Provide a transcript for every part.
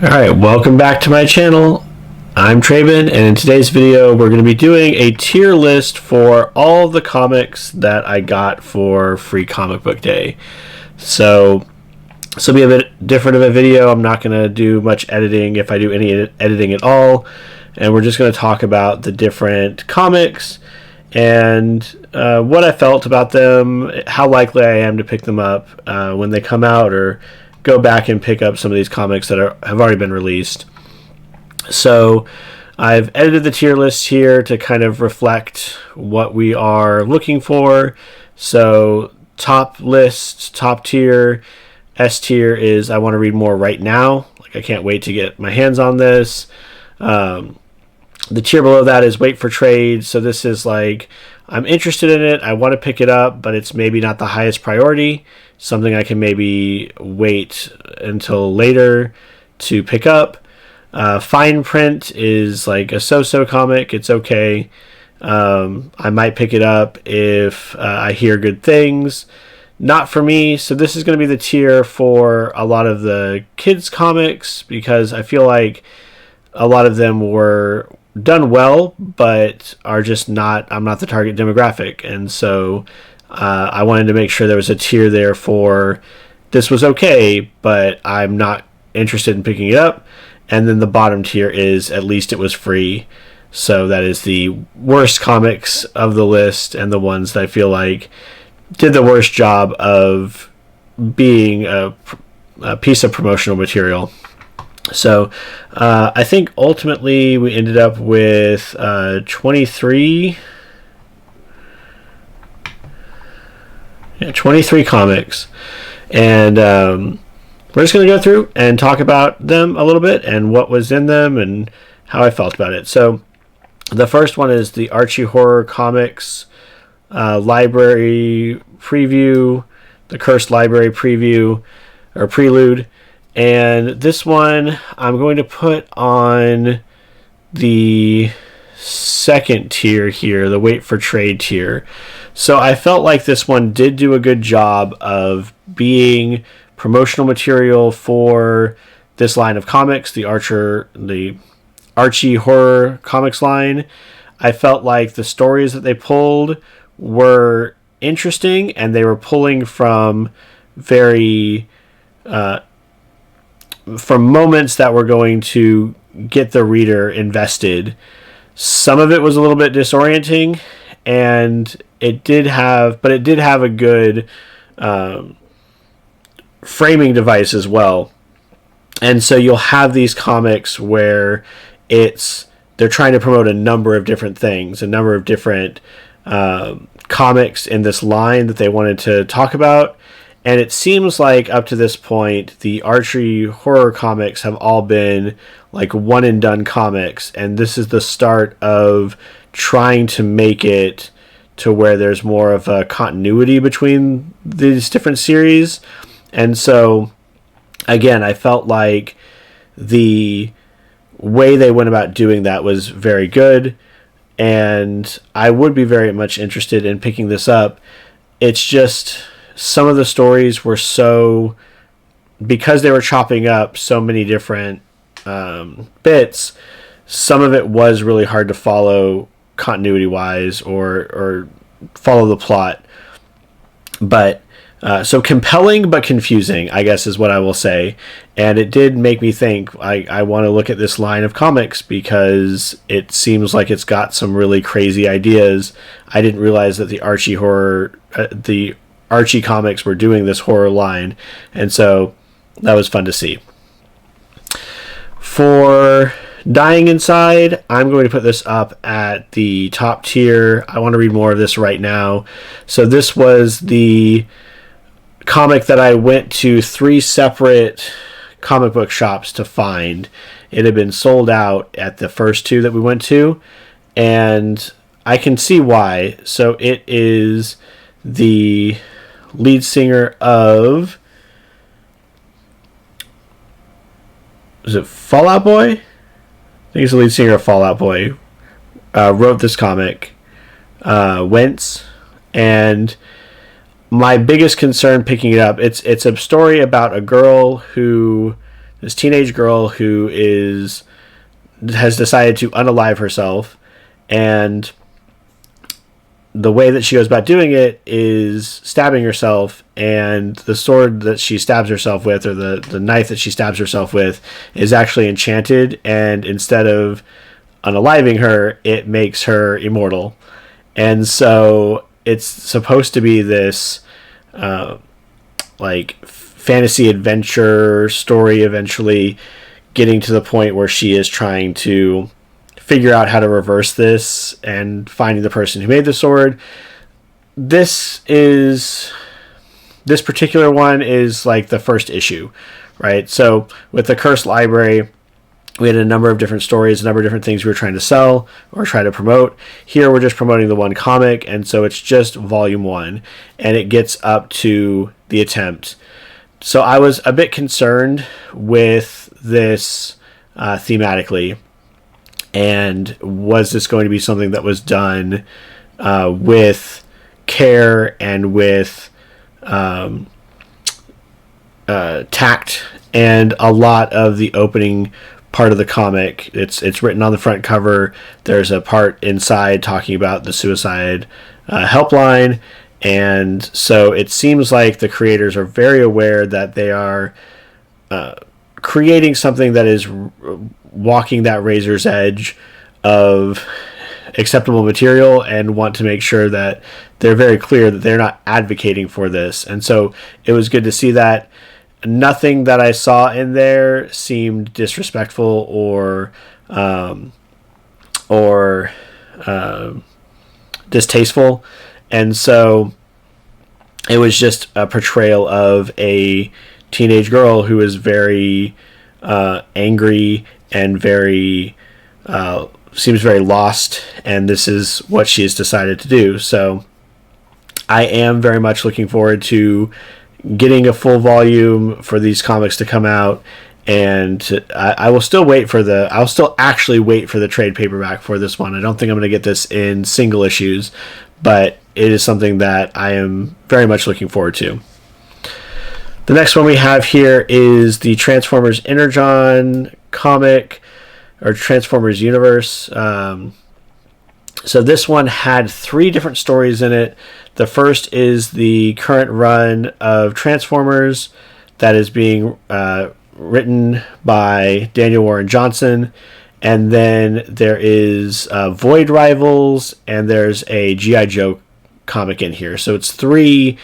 Alright, welcome back to my channel. I'm Traven, and in today's video we're going to be doing a tier list for all of the comics that I got for Free Comic Book Day. So this will be a bit different of a video. I'm not going to do much editing, if I do any editing at all, and we're just going to talk about the different comics and what I felt about them, how likely I am to pick them up when they come out, or go back and pick up some of these comics that have already been released. So I've edited the tier list here to kind of reflect what we are looking for. So top list, top tier, S tier is I want to read more right now. Like, I can't wait to get my hands on this. The tier below that is wait for trade. So this is like, I'm interested in it, I want to pick it up, but it's maybe not the highest priority. Something I can maybe wait until later to pick up. Fine print is like a so-so comic. It's okay. I might pick it up if I hear good things. Not for me. So this is going to be the tier for a lot of the kids comics, because I feel like a lot of them were done well, but are just not, I'm not the target demographic. And so I wanted to make sure there was a tier there for this was okay, but I'm not interested in picking it up. And then the bottom tier is at least it was free. So that is the worst comics of the list, and the ones that I feel like did the worst job of being a piece of promotional material. So I think ultimately we ended up with 23 comics, and we're just going to go through and talk about them a little bit and what was in them and how I felt about it. So the first one is the Archie Horror Comics Library Preview, the Cursed Library Preview or Prelude. And this one I'm going to put on the second tier here, the wait for trade tier. So I felt like this one did do a good job of being promotional material for this line of comics, the Archie Horror Comics line. I felt like the stories that they pulled were interesting, and they were pulling from from moments that were going to get the reader invested. Some of it was a little bit disorienting, and it did have a good framing device as well. And so you'll have these comics where they're trying to promote a number of different things, a number of different comics in this line that they wanted to talk about. And it seems like up to this point, the Archie Horror comics have all been like one and done comics. And this is the start of trying to make it to where there's more of a continuity between these different series. And so, again, I felt like the way they went about doing that was very good. And I would be very much interested in picking this up. It's just some of the stories were because they were chopping up so many different bits, some of it was really hard to follow continuity wise or follow the plot. But so compelling but confusing, I guess, is what I will say. And it did make me think I want to look at this line of comics, because it seems like it's got some really crazy ideas. I didn't realize that the Archie comics were doing this horror line, and so that was fun to see. For Dying Inside, I'm going to put this up at the top tier. I want to read more of this right now. So this was the comic that I went to 3 separate comic book shops to find. It had been sold out at the first 2 that we went to, and I can see why. So it is the lead singer of, is it Fall Out Boy? I think he's the lead singer of Fall Out Boy. Wrote this comic, Wentz, and my biggest concern picking it up, it's a story about a girl who this teenage girl who has decided to unalive herself, and the way that she goes about doing it is stabbing herself, and the sword that she stabs herself with, or the knife that she stabs herself with, is actually enchanted, and instead of unaliving her, it makes her immortal. And so it's supposed to be this like fantasy adventure story, eventually getting to the point where she is trying to figure out how to reverse this and finding the person who made the sword. This particular one is like the first issue, right? So with the Cursed Library, we had a number of different stories, a number of different things we were trying to sell or try to promote. Here we're just promoting the one comic, and so it's just volume 1, and it gets up to The Attempt. So I was a bit concerned with this thematically, and was this going to be something that was done with care and with tact. And a lot of the opening part of the comic, it's written on the front cover. There's a part inside talking about the suicide helpline, and so it seems like the creators are very aware that they are creating something that is walking that razor's edge of acceptable material, and want to make sure that they're very clear that they're not advocating for this. And so it was good to see that. Nothing that I saw in there seemed disrespectful or distasteful, and so it was just a portrayal of a teenage girl who is very angry and very seems very lost, and this is what she has decided to do. So I am very much looking forward to getting a full volume for these comics to come out, and I will still I'll still actually wait for the trade paperback for this one. I don't think I'm going to get this in single issues, but it is something that I am very much looking forward to. The next one we have here is the Transformers Energon comic, or Transformers Universe. So this one had 3 different stories in it. The first is the current run of Transformers that is being written by Daniel Warren Johnson. And then there is Void Rivals, and there's a G.I. Joe comic in here. So it's 3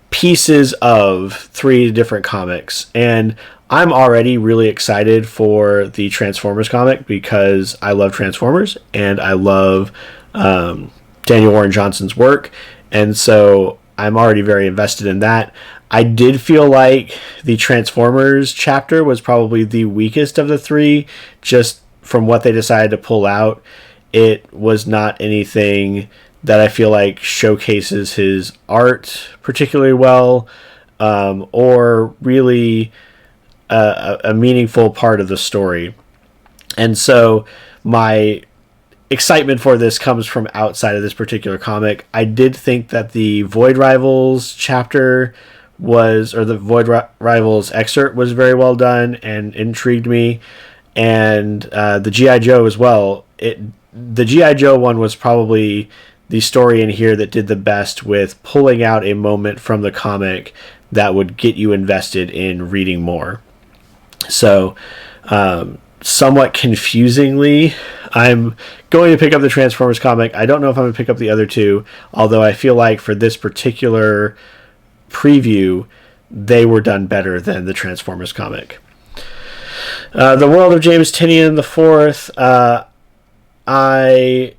pieces of 3 different comics. And I'm already really excited for the Transformers comic because I love Transformers and I love Daniel Warren Johnson's work. And so I'm already very invested in that. I did feel like the Transformers chapter was probably the weakest of the 3, just from what they decided to pull out. It was not anything that I feel like showcases his art particularly well, or really a meaningful part of the story. And so my excitement for this comes from outside of this particular comic. I did think that the Void Rivals chapter or the Void Rivals excerpt was very well done and intrigued me, and the G.I. Joe as well. The G.I. Joe one was probably the story in here that did the best with pulling out a moment from the comic that would get you invested in reading more. So, somewhat confusingly, I'm going to pick up the Transformers comic. I don't know if I'm going to pick up the other 2, although I feel like for this particular preview, they were done better than the Transformers comic. The World of James Tynion IV. I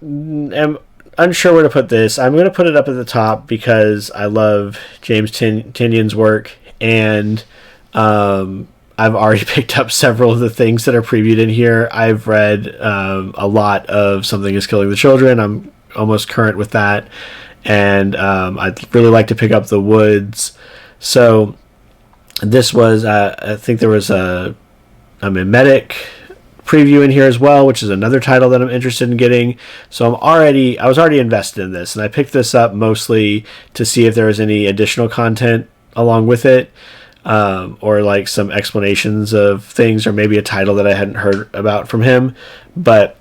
am unsure where to put this. I'm going to put it up at the top because I love James Tynion's work, and I've already picked up several of the things that are previewed in here. I've read a lot of Something is Killing the Children. I'm almost current with that, and I'd really like to pick up The Woods. So this was, I think there was a mimetic preview in here as well, which is another title that I'm interested in getting. So I was already invested in this, and I picked this up mostly to see if there was any additional content along with it. or like some explanations of things, or maybe a title that I hadn't heard about from him. But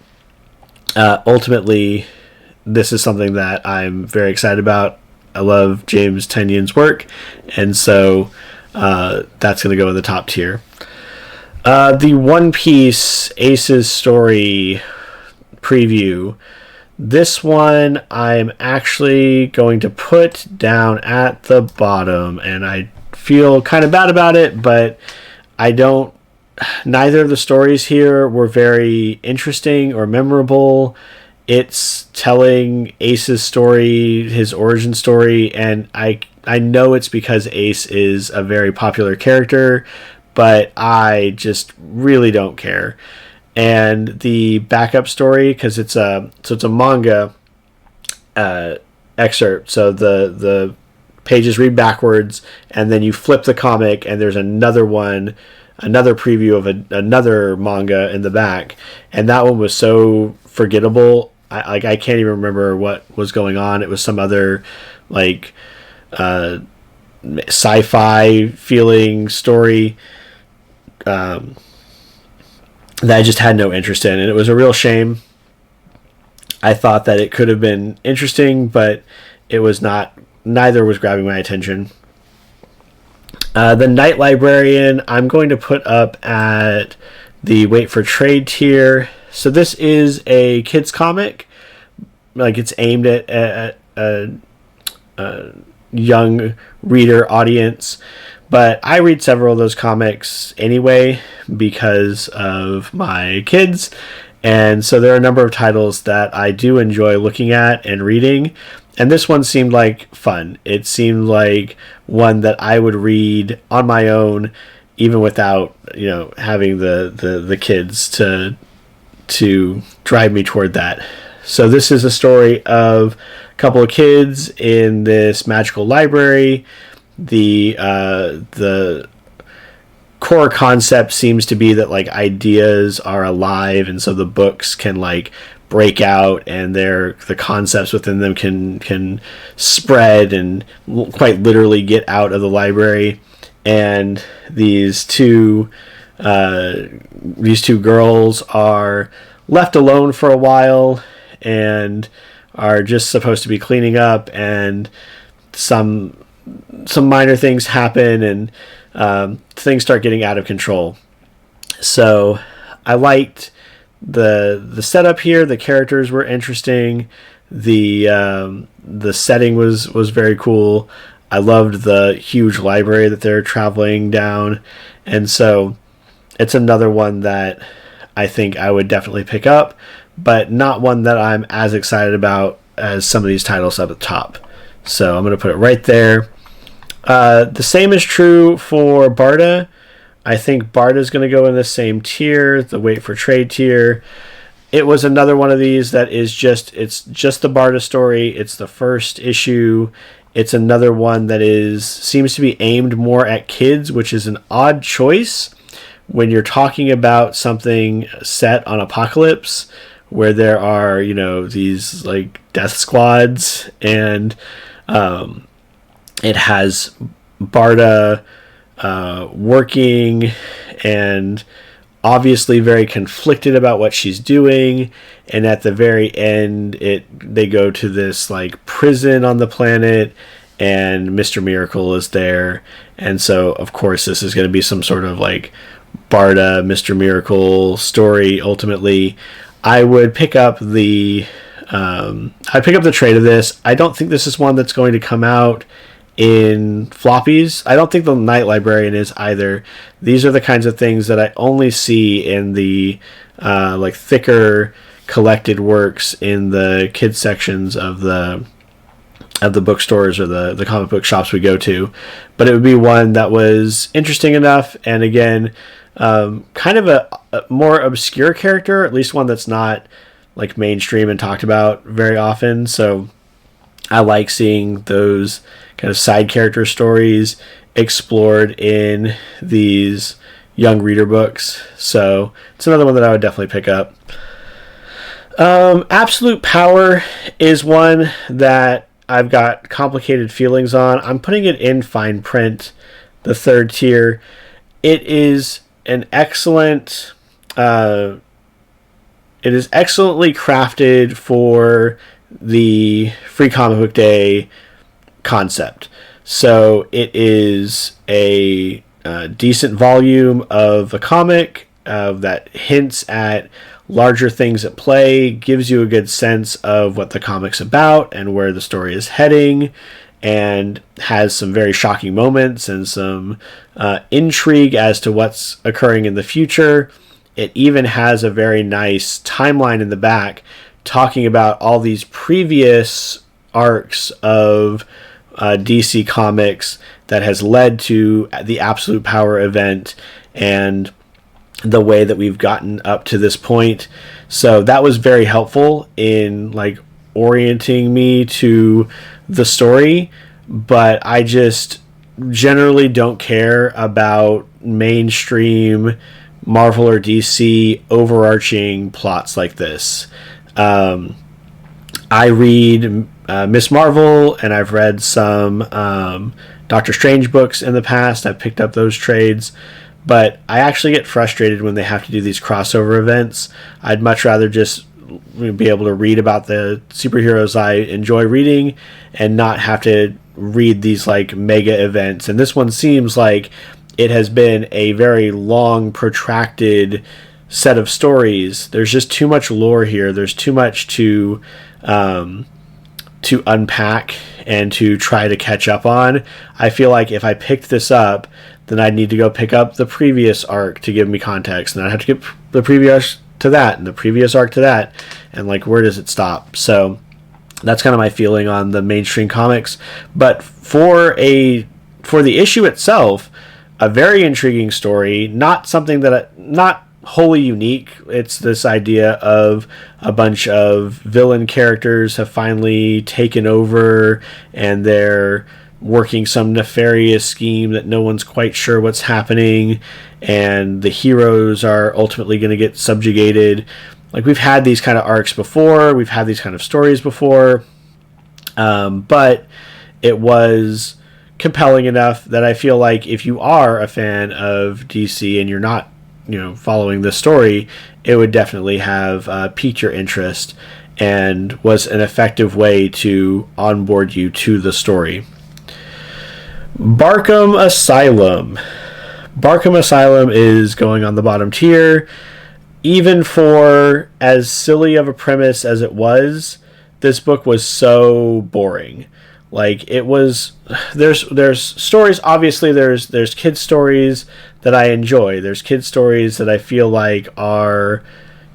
ultimately, this is something that I'm very excited about. I love James Tynion's work, and so that's going to go in the top tier. The One Piece Ace's Story preview. This one I'm actually going to put down at the bottom, and I feel kind of bad about it, but I don't. Neither of the stories here were very interesting or memorable. It's telling Ace's story, his origin story, and I know it's because Ace is a very popular character, but I just really don't care. And the backup story, because it's a manga excerpt, so the pages read backwards, and then you flip the comic, and there's another preview of another manga in the back, and that one was so forgettable. I can't even remember what was going on. It was some other like sci-fi feeling story that I just had no interest in, and it was a real shame. I thought that it could have been interesting, but it was not. Neither was grabbing my attention. The Night Librarian, I'm going to put up at the Wait for Trade tier. So this is a kids comic, like it's aimed at a young reader audience. But I read several of those comics anyway because of my kids. And so there are a number of titles that I do enjoy looking at and reading. And this one seemed like fun. It seemed like one that I would read on my own, even without, having the kids to drive me toward that. So this is a story of a couple of kids in this magical library. The core concept seems to be that like ideas are alive, and so the books can like break out, and the concepts within them can spread and quite literally get out of the library. And these two girls are left alone for a while and are just supposed to be cleaning up, and some minor things happen, and things start getting out of control. So I liked the setup here. The characters were interesting. The setting was very cool. I loved the huge library that they're traveling down, and so it's another one that I think I would definitely pick up, but not one that I'm as excited about as some of these titles up at the top. So I'm going to put it right there. The same is true for Barda. I think Barda is going to go in the same tier, the Wait for Trade tier. It was another one of these that is just the Barda story. It's the first issue. It's another one that seems to be aimed more at kids, which is an odd choice when you're talking about something set on Apocalypse, where there are, these like death squads, and it has Barda working and obviously very conflicted about what she's doing, and at the very end they go to this like prison on the planet, and Mr. Miracle is there, and so of course this is going to be some sort of like Barda Mr. Miracle story. Ultimately, I would pick up the trade of this. I don't think this is one that's going to come out in floppies. I don't think the Night Librarian is either. These are the kinds of things that I only see in the like thicker collected works in the kids sections of the bookstores or the comic book shops we go to. But it would be one that was interesting enough, and again, kind of a more obscure character, at least one that's not like mainstream and talked about very often. So I like seeing those kind of side character stories explored in these young reader books. So it's another one that I would definitely pick up. Absolute Power is one that I've got complicated feelings on. I'm putting it in fine print the third tier. It is an excellent. It is excellently crafted for the Free Comic Book Day concept. So it is a decent volume of a comic that hints at larger things at play, gives you a good sense of what the comic's about and where the story is heading, and has some very shocking moments and some intrigue as to what's occurring in the future. It even has a very nice timeline in the back talking about all these previous arcs of DC Comics that has led to the Absolute Power event and the way that we've gotten up to this point. So that was very helpful in like orienting me to the story, but I just generally don't care about mainstream Marvel or DC overarching plots like this. I read Miss Marvel, and I've read some Doctor Strange books in the past. I've picked up those trades, but I actually get frustrated when they have to do these crossover events. I'd much rather just be able to read about the superheroes I enjoy reading and not have to read these like mega events. And this one seems like it has been a very long, protracted set of stories. There's just too much lore here. There's too much to unpack and to try to catch up on. I feel like if I picked this up, then I'd need to go pick up the previous arc to give me context, and I'd have to get the previous to that and the previous arc to that, and like, where does it stop? So that's kind of my feeling on the mainstream comics. But for the issue itself, a very intriguing story, not something that not wholly unique. It's this idea of a bunch of villain characters have finally taken over, and they're working some nefarious scheme that no one's quite sure what's happening, and the heroes are ultimately going to get subjugated. Like, we've had these kind of arcs before, we've had these kind of stories before, but it was compelling enough that I feel like if you are a fan of DC and you're not, following this story, it would definitely have piqued your interest and was an effective way to onboard you to the story. Barkham Asylum. Barkham Asylum is going on the bottom tier. Even for as silly of a premise as it was, this book was so boring. Like, it was, there's stories, obviously there's kids stories that I enjoy. There's kids stories that I feel like are,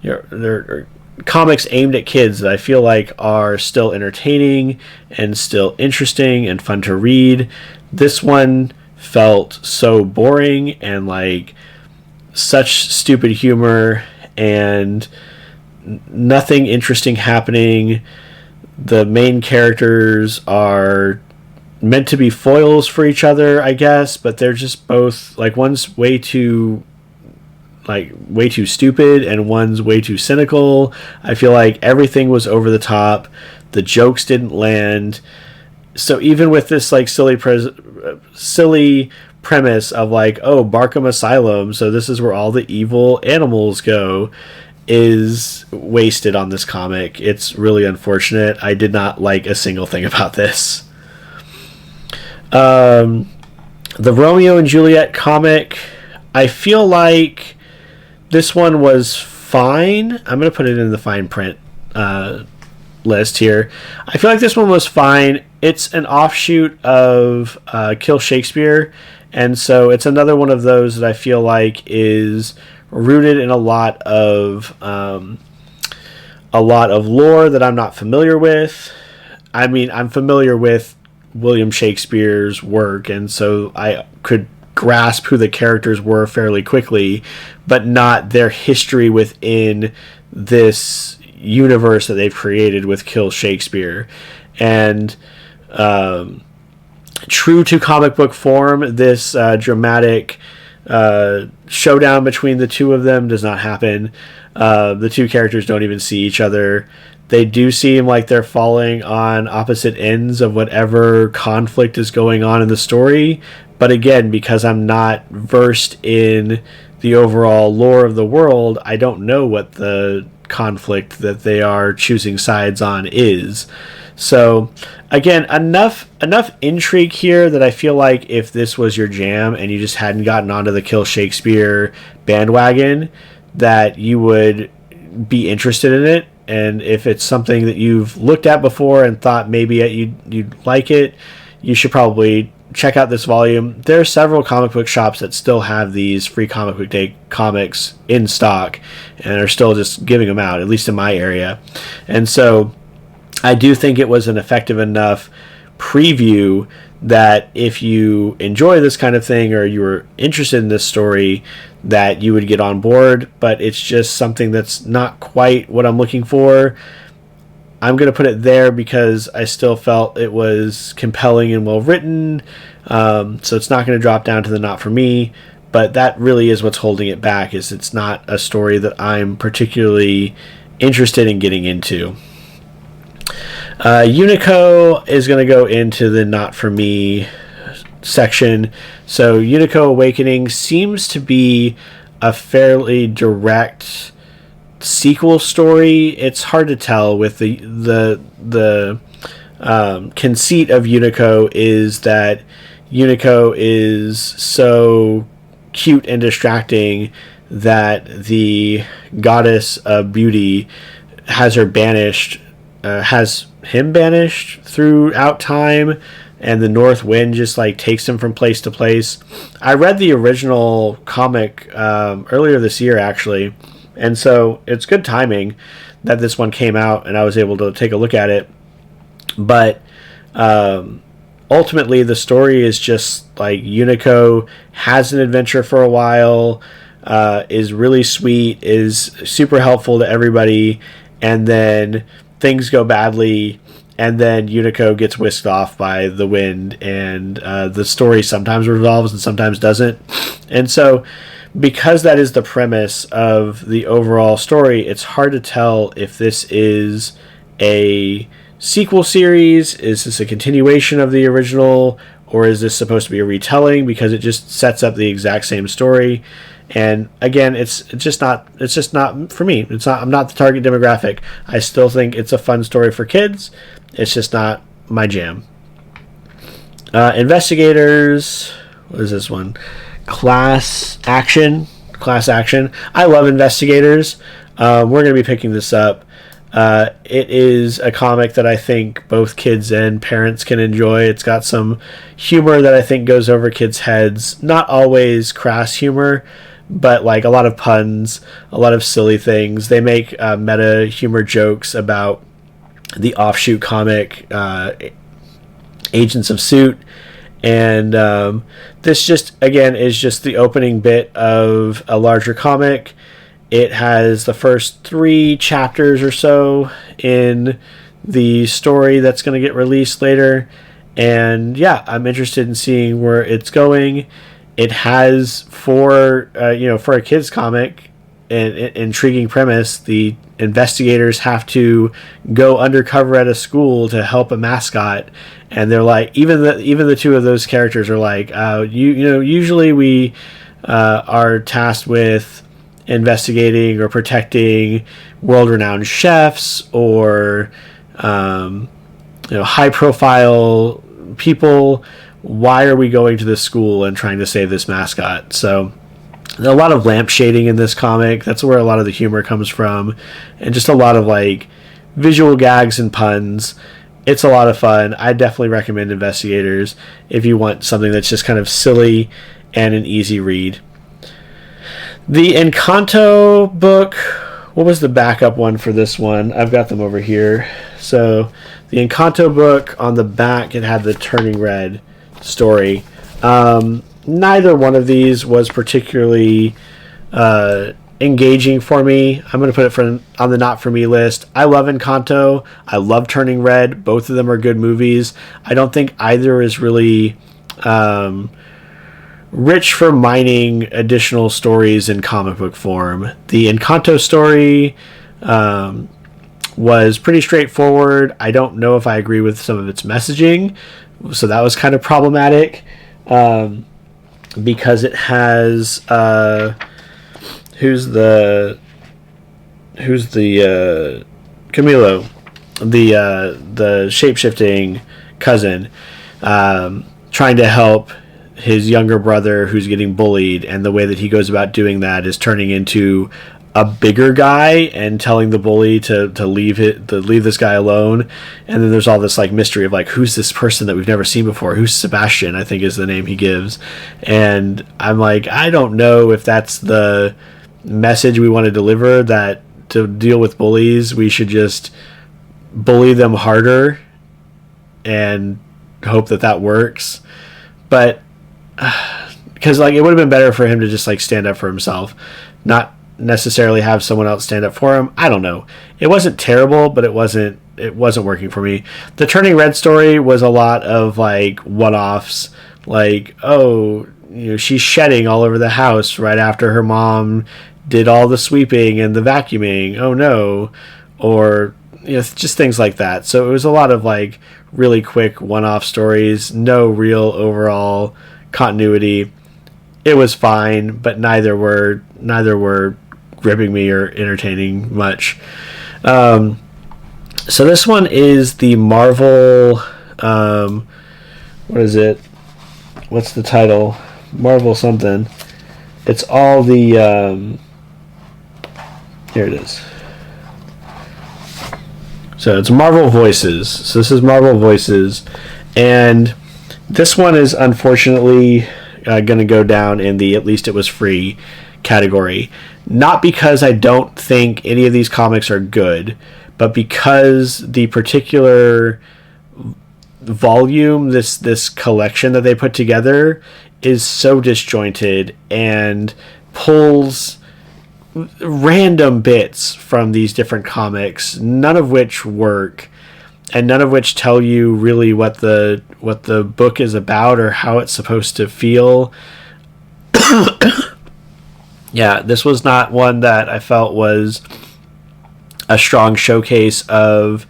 they're comics aimed at kids that I feel like are still entertaining and still interesting and fun to read. This one felt so boring and like such stupid humor and nothing interesting happening. The main characters are meant to be foils for each other, I guess, but they're just both like, one's way too stupid and one's way too cynical. I feel like everything was over the top. The jokes didn't land. So even with this like silly premise of like, oh, Barkham Asylum, so this is where all the evil animals go, is wasted on this comic. It's really unfortunate. I did not like a single thing about this. The Romeo and Juliet comic, I feel like this one was fine. I'm going to put it in the fine print list here. I feel like this one was fine. It's an offshoot of Kill Shakespeare, and so it's another one of those that I feel like is rooted in a lot of lore that I'm not familiar with. I mean, I'm familiar with William Shakespeare's work, and so I could grasp who the characters were fairly quickly, but not their history within this universe that they've created with Kill Shakespeare. And true to comic book form, this dramatic showdown between the two of them does not happen. The two characters don't even see each other. They do seem like they're falling on opposite ends of whatever conflict is going on in the story, But again, because I'm not versed in the overall lore of the world, I don't know what the conflict that they are choosing sides on is. So again, enough intrigue here that I feel like if this was your jam and you just hadn't gotten onto the Kill Shakespeare bandwagon, that you would be interested in it. And if it's something that you've looked at before and thought maybe you'd like it, you should probably check out this volume. There are several comic book shops that still have these free comic book day comics in stock and are still just giving them out, at least in my area. And so I do think it was an effective enough preview that if you enjoy this kind of thing or you were interested in this story, that you would get on board. But it's just something that's not quite what I'm looking for. I'm going to put it there because I still felt it was compelling and well written. So it's not going to drop down to the not for me. But that really is what's holding it back, is it's not a story that I'm particularly interested in getting into. Unico is going to go into the not for me section. So Unico Awakening seems to be a fairly direct sequel story. It's hard to tell with the conceit of Unico is that Unico is so cute and distracting that the goddess of beauty has him banished throughout time, and the North Wind just like takes him from place to place. I read the original comic earlier this year, actually, and so it's good timing that this one came out and I was able to take a look at it. But ultimately, the story is just like Unico has an adventure for a while, is really sweet, is super helpful to everybody, and then things go badly, and then Unico gets whisked off by the wind, and the story sometimes resolves and sometimes doesn't. And so because that is the premise of the overall story, it's hard to tell if this is a sequel series, is this a continuation of the original, or is this supposed to be a retelling, because it just sets up the exact same story. And again, it's just not for me. I'm not the target demographic. I still think it's a fun story for kids. It's just not my jam. Investigators. What is this one? Class Action. I love Investigators. We're going to be picking this up. It is a comic that I think both kids and parents can enjoy. It's got some humor that I think goes over kids' heads. Not always crass humor, but like a lot of puns, a lot of silly things. They make meta humor jokes about the offshoot comic Agents of Suit. And this just, again, is just the opening bit of a larger comic. It has the first 3 chapters or so in the story that's going to get released later. And yeah, I'm interested in seeing where it's going. It has, for a kid's comic, an intriguing premise. The investigators have to go undercover at a school to help a mascot, and they're like, even the 2 of those characters are like, usually we are tasked with investigating or protecting world-renowned chefs or high-profile people. Why are we going to this school and trying to save this mascot? So a lot of lamp shading in this comic. That's where a lot of the humor comes from, and just a lot of like visual gags and puns. It's a lot of fun. I definitely recommend Investigators if you want something that's just kind of silly and an easy read. The Encanto book, what was the backup one for this one? I've got them over here. So the Encanto book, on the back, it had the Turning Red story. Neither one of these was particularly engaging for me. I'm going to put it on the not for me list. I love Encanto. I love Turning Red. Both of them are good movies. I don't think either is really rich for mining additional stories in comic book form. The Encanto story was pretty straightforward. I don't know if I agree with some of its messaging, so that was kind of problematic. because it has who's the Camilo, the shape-shifting cousin, trying to help his younger brother who's getting bullied, and the way that he goes about doing that is turning into a bigger guy and telling the bully to leave this guy alone. And then there's all this like mystery of like, who's this person that we've never seen before? Who's Sebastian, I think is the name he gives. And I'm like, I don't know if that's the message we want to deliver, that to deal with bullies we should just bully them harder and hope that works. But because like it would have been better for him to just like stand up for himself, not necessarily have someone else stand up for him. I don't know. It wasn't terrible, but it wasn't working for me. The Turning Red story was a lot of like one-offs, like, oh, she's shedding all over the house right after her mom did all the sweeping and the vacuuming. Oh no. Or just things like that. So it was a lot of like really quick one-off stories, no real overall continuity. It was fine, but neither were gripping me or entertaining much. So this one is the Marvel, what is it? What's the title? Marvel something. It's all the, here it is. So it's Marvel Voices. So this is Marvel Voices. And this one is unfortunately going to go down in the at least it was free category. Not because I don't think any of these comics are good, but because the particular volume, this collection that they put together, is so disjointed and pulls random bits from these different comics, none of which work, and none of which tell you really what the book is about or how it's supposed to feel. Yeah, this was not one that I felt was a strong showcase of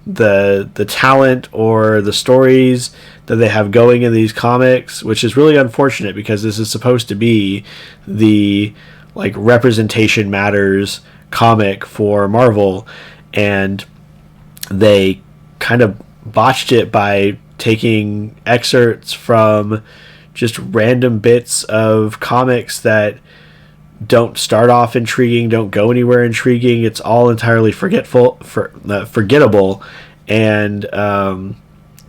the talent or the stories that they have going in these comics, which is really unfortunate because this is supposed to be the like representation matters comic for Marvel, and they kind of botched it by taking excerpts from just random bits of comics that don't start off intriguing, don't go anywhere intriguing. It's all entirely forgettable, and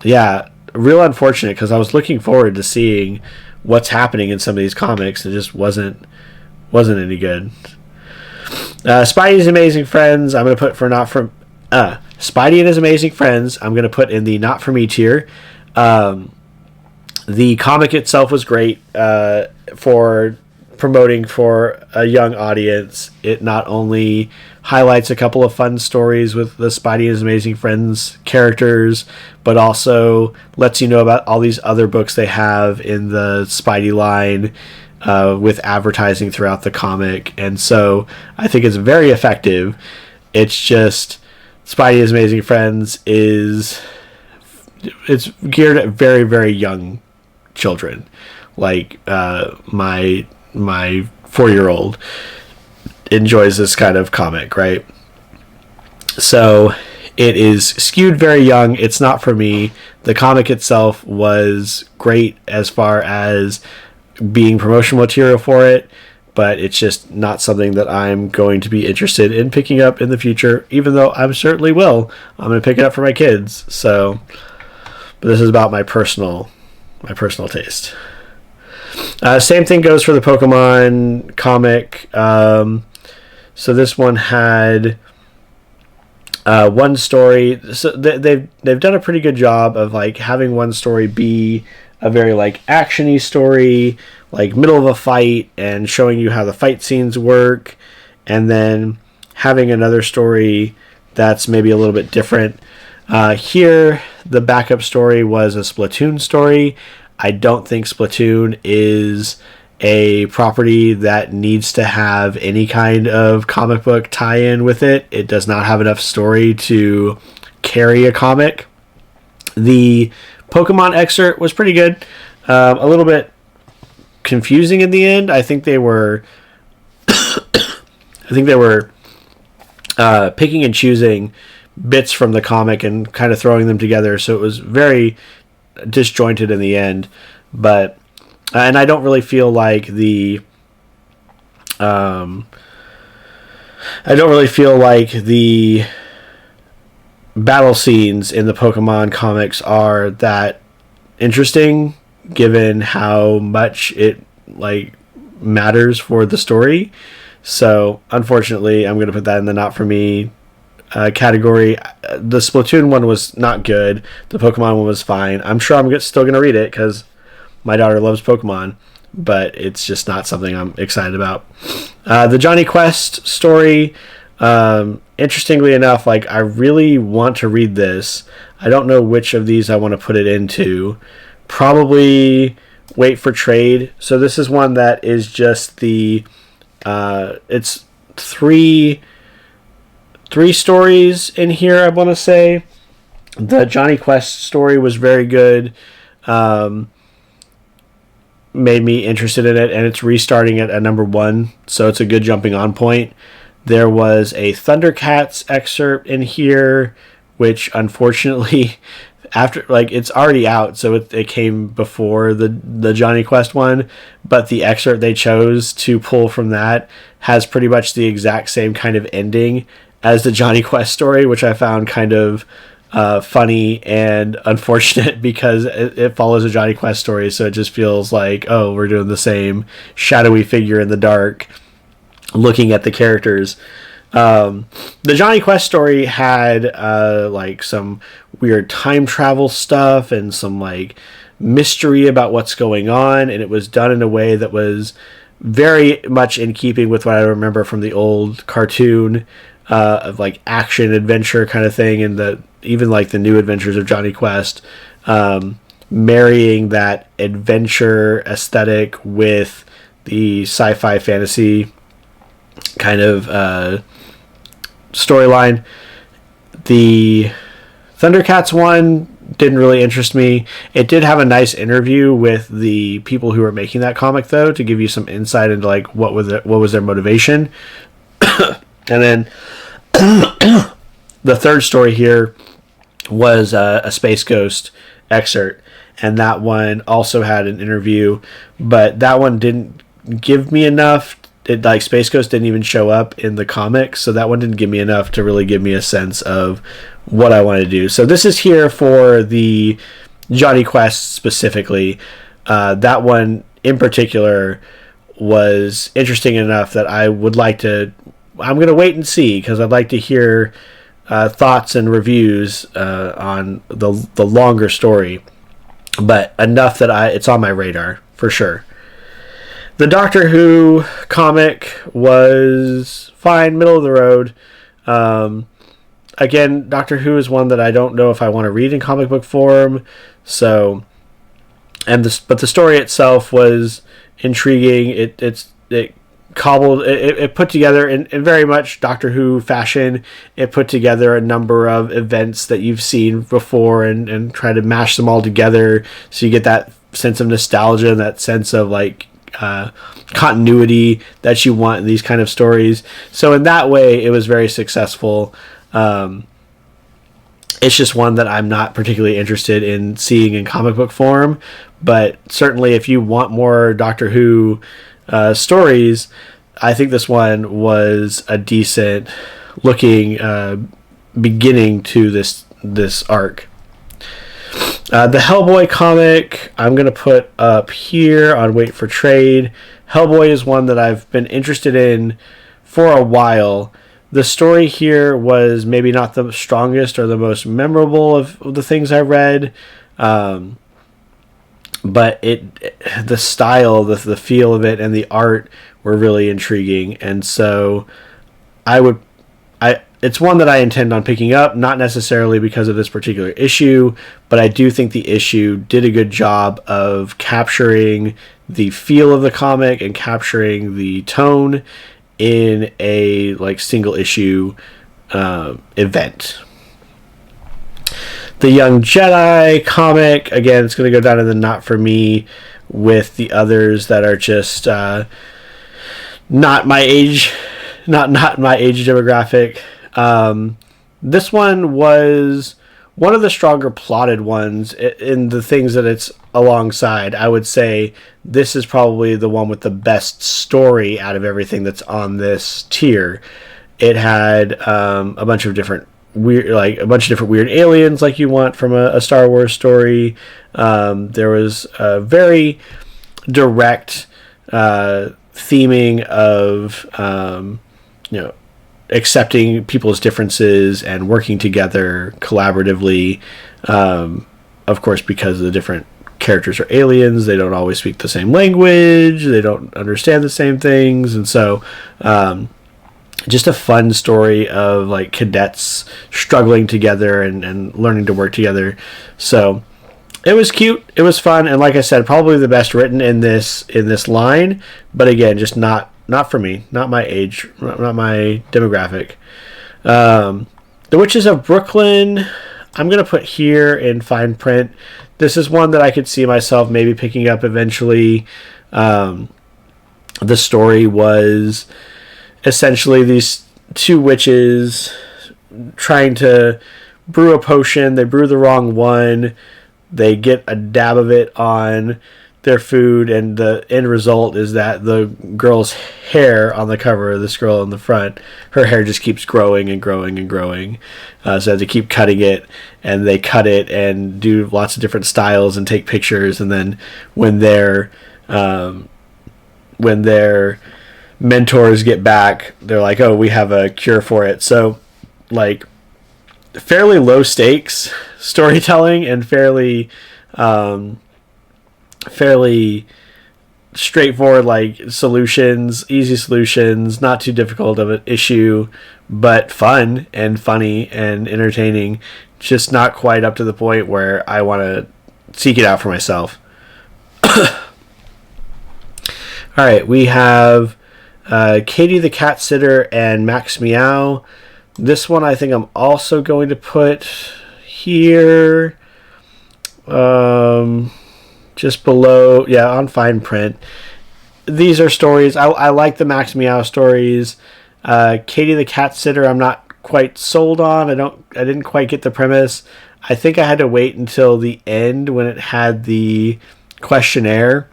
yeah, real unfortunate because I was looking forward to seeing what's happening in some of these comics. It just wasn't any good. Spidey's Amazing Friends, I'm going to put for not from Spidey and His Amazing Friends, I'm going to put in the not for me tier. The comic itself was great for promoting for a young audience. It not only highlights a couple of fun stories with the Spidey and His Amazing Friends characters, but also lets you know about all these other books they have in the Spidey line with advertising throughout the comic. And so I think it's very effective. It's just Spidey and His Amazing Friends it's geared at very, very young children. Like my 4-year-old enjoys this kind of comic, right? So it is skewed very young. It's not for me. The comic itself was great as far as being promotional material for it, but it's just not something that I'm going to be interested in picking up in the future, even though I certainly will. I'm going to pick it up for my kids. So, but this is about my personal taste. Same thing goes for the Pokemon comic. So this one had one story. So they've done a pretty good job of like having one story be a very like actiony story, like middle of a fight, and showing you how the fight scenes work, and then having another story that's maybe a little bit different. Here, the backup story was a Splatoon story. I don't think Splatoon is a property that needs to have any kind of comic book tie-in with it. It does not have enough story to carry a comic. The Pokemon excerpt was pretty good. A little bit confusing in the end. I think they were picking and choosing bits from the comic and kind of throwing them together, so it was very disjointed in the end. But and I don't really feel like the battle scenes in the Pokemon comics are that interesting, given how much it like matters for the story. So unfortunately, I'm going to put that in the not for me category. The Splatoon one was not good. The Pokemon one was fine. I'm sure I'm still going to read it because my daughter loves Pokemon, but it's just not something I'm excited about. The Johnny Quest story, interestingly enough, like I really want to read this. I don't know which of these I want to put it into. Probably wait for trade. So this is one that is just the it's three stories in here, I want to say. The Johnny Quest story was very good. Made me interested in it, and it's restarting it at number 1, so it's a good jumping on point. There was a Thundercats excerpt in here, which unfortunately, after like it's already out, so it came before the Johnny Quest one, but the excerpt they chose to pull from that has pretty much the exact same kind of ending as the Johnny Quest story, which I found kind of funny and unfortunate because it follows a Johnny Quest story, so it just feels like, oh, we're doing the same shadowy figure in the dark looking at the characters. The Johnny Quest story had like some weird time travel stuff and some like mystery about what's going on, and it was done in a way that was very much in keeping with what I remember from the old cartoon of like action adventure kind of thing, and even like the new adventures of Johnny Quest, marrying that adventure aesthetic with the sci-fi fantasy kind of storyline. The Thundercats one didn't really interest me. It did have a nice interview with the people who were making that comic, though, to give you some insight into like what was their motivation. And then the third story here was a Space Ghost excerpt, and that one also had an interview, but that one didn't give me enough. Like Space Ghost didn't even show up in the comics, so that one didn't give me enough to really give me a sense of what I wanted to do. So this is here for the Johnny Quest specifically. That one in particular was interesting enough that I'm going to wait and see, because I'd like to hear thoughts and reviews on the longer story, but enough that it's on my radar for sure. The Doctor Who comic was fine, middle of the road. Again, Doctor Who is one that I don't know if I want to read in comic book form. So, but the story itself was intriguing. It put together in very much Doctor Who fashion. It put together a number of events that you've seen before and try to mash them all together, so you get that sense of nostalgia and that sense of like continuity that you want in these kind of stories. So in that way, it was very successful. It's just one that I'm not particularly interested in seeing in comic book form, but certainly if you want more Doctor Who stories, I think this one was a decent looking beginning to this arc. The Hellboy comic, I'm going to put up here on Wait for Trade. Hellboy is one that I've been interested in for a while. The story here was maybe not the strongest or the most memorable of the things I read, but the style, the feel of it, and the art were really intriguing, and so it's one that I intend on picking up, not necessarily because of this particular issue, but I do think the issue did a good job of capturing the feel of the comic and capturing the tone in a like single issue event. The Young Jedi comic, again, it's going to go down in the not for me with the others that are just not my age, not my age demographic. This one was one of the stronger plotted ones in the things that it's alongside. I would say this is probably the one with the best story out of everything that's on this tier. It had a bunch of different weird aliens like you want from a Star Wars story. There was a very direct theming of accepting people's differences and working together collaboratively. Of course, because the different characters are aliens, they don't always speak the same language, they don't understand the same things, and so just a fun story of like cadets struggling together and learning to work together. So it was cute, it was fun, and like I said, probably the best written in this line, but again, just not for me, not my age, not my demographic. The Witches of Brooklyn, I'm going to put here in fine print. This is one that I could see myself maybe picking up eventually. The story was essentially these two witches trying to brew a potion. They brew the wrong one. They get a dab of it on their food, and the end result is that the girl's hair on the cover, this girl in the front, her hair just keeps growing and growing and growing. So they keep cutting it, and they cut it and do lots of different styles and take pictures, and then when their mentors get back, they're like, oh, we have a cure for it. So like fairly low stakes storytelling and fairly straightforward, like solutions, easy solutions, not too difficult of an issue, but fun and funny and entertaining. Just not quite up to the point where I want to seek it out for myself. All right, we have Katie the Cat Sitter and Max Meow. This one I think I'm also going to put here. Just below, on fine print. These are stories. I like the Max Meow stories. Katie the Cat Sitter, I'm not quite sold on. I didn't quite get the premise. I think I had to wait until the end when it had the questionnaire,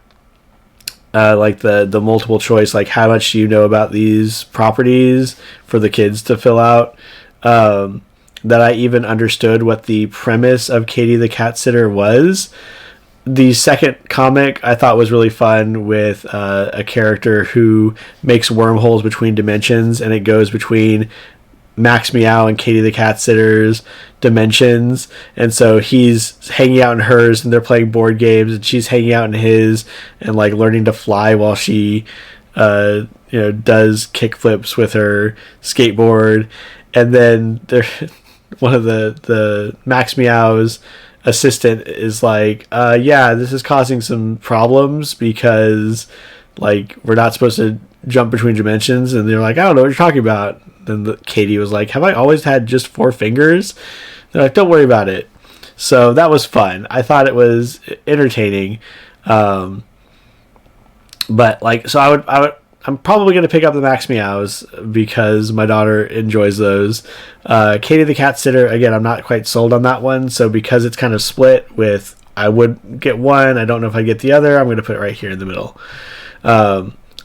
like the multiple choice, like how much do you know about these properties for the kids to fill out. That I even understood what the premise of Katie the Cat Sitter was. The second comic I thought was really fun, with a character who makes wormholes between dimensions, and it goes between Max Meow and Katie the Cat Sitter's dimensions, and so he's hanging out in hers and they're playing board games, and she's hanging out in his and like learning to fly while she does kick flips with her skateboard. And then one of the Max Meow's assistant is like, this is causing some problems because like we're not supposed to jump between dimensions. And they're like, I don't know what you're talking about. Then Katie was like, have I always had just 4 fingers? They're like, don't worry about it. So that was fun. I thought it was entertaining. But like, so I'm probably going to pick up the Max Meows because my daughter enjoys those. Katie the Cat Sitter, again, I'm not quite sold on that one. So because it's kind of split with, I would get one, I don't know if I get the other, I'm going to put it right here in the middle.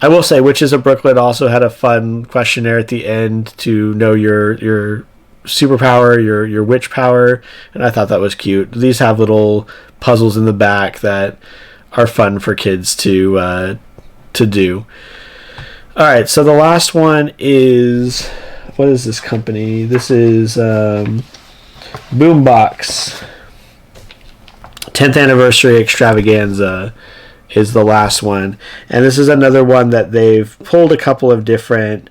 I will say Witches of Brooklyn also had a fun questionnaire at the end to know your superpower, your witch power, and I thought that was cute. These have little puzzles in the back that are fun for kids to do. All right, so the last one is, what is this company? This is Boombox 10th Anniversary Extravaganza is the last one. And this is another one that they've pulled a couple of different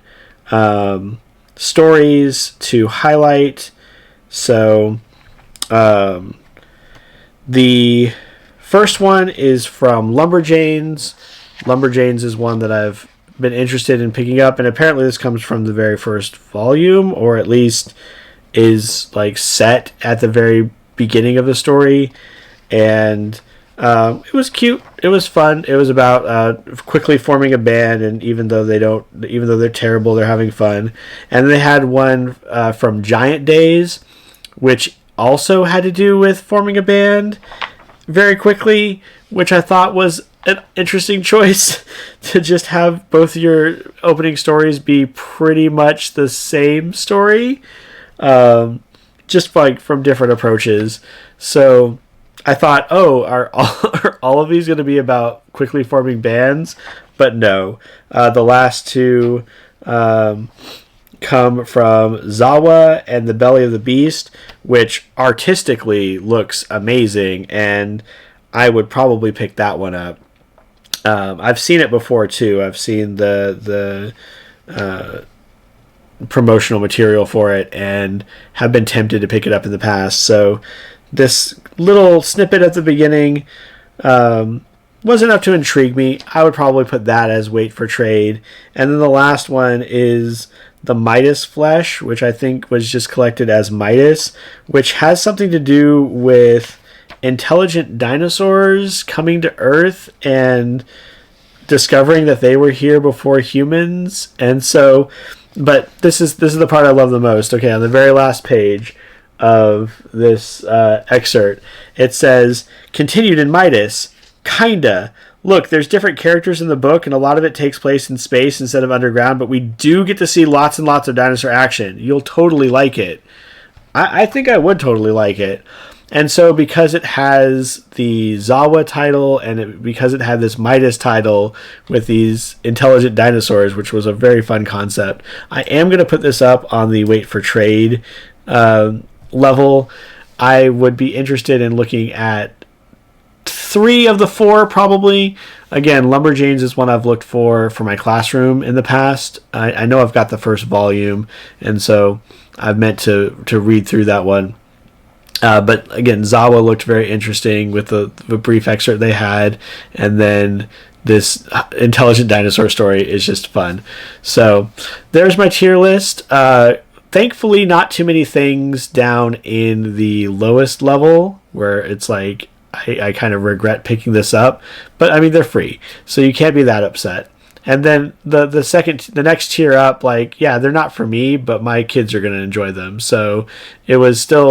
stories to highlight. So the first one is from Lumberjanes. Lumberjanes is one that I've been interested in picking up, and apparently this comes from the very first volume, or at least is like set at the very beginning of the story. And It was cute. It was fun. It was about quickly forming a band, and even though they're terrible, they're having fun. And they had one from Giant Days, which also had to do with forming a band very quickly, which I thought was an interesting choice to just have both your opening stories be pretty much the same story, just like from different approaches. So I thought, oh, are all of these going to be about quickly forming bands? But no. The last two come from Zawa and the Belly of the Beast, which artistically looks amazing, and I would probably pick that one up. I've seen it before too. I've seen the promotional material for it and have been tempted to pick it up in the past. So this little snippet at the beginning was enough to intrigue me. I would probably put that as wait for trade. And then the last one is the Midas Flesh, which I think was just collected as Midas, which has something to do with intelligent dinosaurs coming to Earth and discovering that they were here before humans. And so, but this is the part I love the most. Okay, on the very last page of this excerpt, it says, continued in Midas, kinda. Look, there's different characters in the book, and a lot of it takes place in space instead of underground, but we do get to see lots and lots of dinosaur action. You'll totally like it. I think I would totally like it. And so because it has the Zawa title and because it had this Midas title with these intelligent dinosaurs, which was a very fun concept, I am going to put this up on the wait for trade level. I would be interested in looking at 3 of the 4 probably. Again, Lumberjanes is one I've looked for my classroom in the past. I know I've got the first volume, and so I've meant to read through that one. But again, Zawa looked very interesting with the brief excerpt they had, and then this intelligent dinosaur story is just fun. So there's my tier list. Thankfully, not too many things down in the lowest level where it's like I kind of regret picking this up, but I mean they're free, so you can't be that upset. And then the next tier up, like, yeah, they're not for me, but my kids are going to enjoy them. So it was still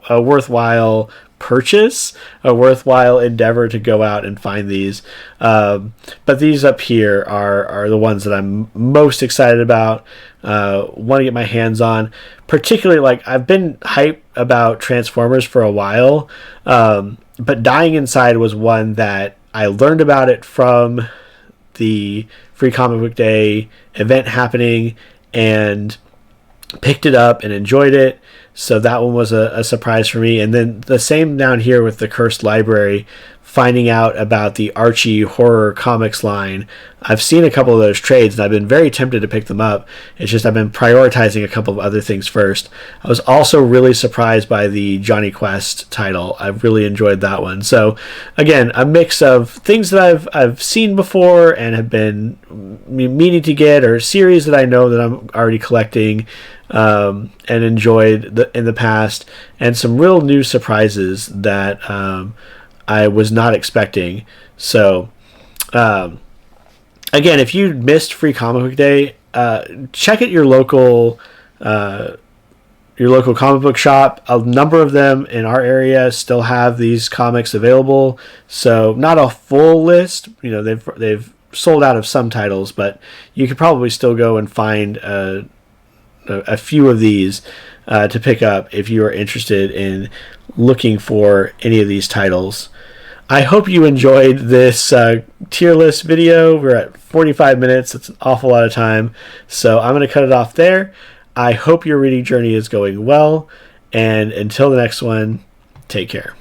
a worthwhile purchase, a worthwhile endeavor to go out and find these. But these up here are the ones that I'm most excited about, want to get my hands on. Particularly, like, I've been hyped about Transformers for a while, but Dying Inside was one that I learned about it from the Free Comic Book Day event happening and picked it up and enjoyed it. So that one was a surprise for me. And then the same down here with the Cursed Library, finding out about the Archie horror comics line. I've seen a couple of those trades and I've been very tempted to pick them up. It's just I've been prioritizing a couple of other things first. I was also really surprised by the Johnny Quest title. I've really enjoyed that one. So again, a mix of things that I've seen before and have been meaning to get, or series that I know that I'm already collecting and enjoyed in the past, and some real new surprises that I was not expecting. So, again, if you missed Free Comic Book Day, check at your local comic book shop. A number of them in our area still have these comics available. So, not a full list. You know, they've sold out of some titles, but you could probably still go and find a few of these to pick up if you are interested in looking for any of these titles. I hope you enjoyed this tier list video. We're at 45 minutes. It's an awful lot of time. So I'm going to cut it off there. I hope your reading journey is going well. And until the next one, take care.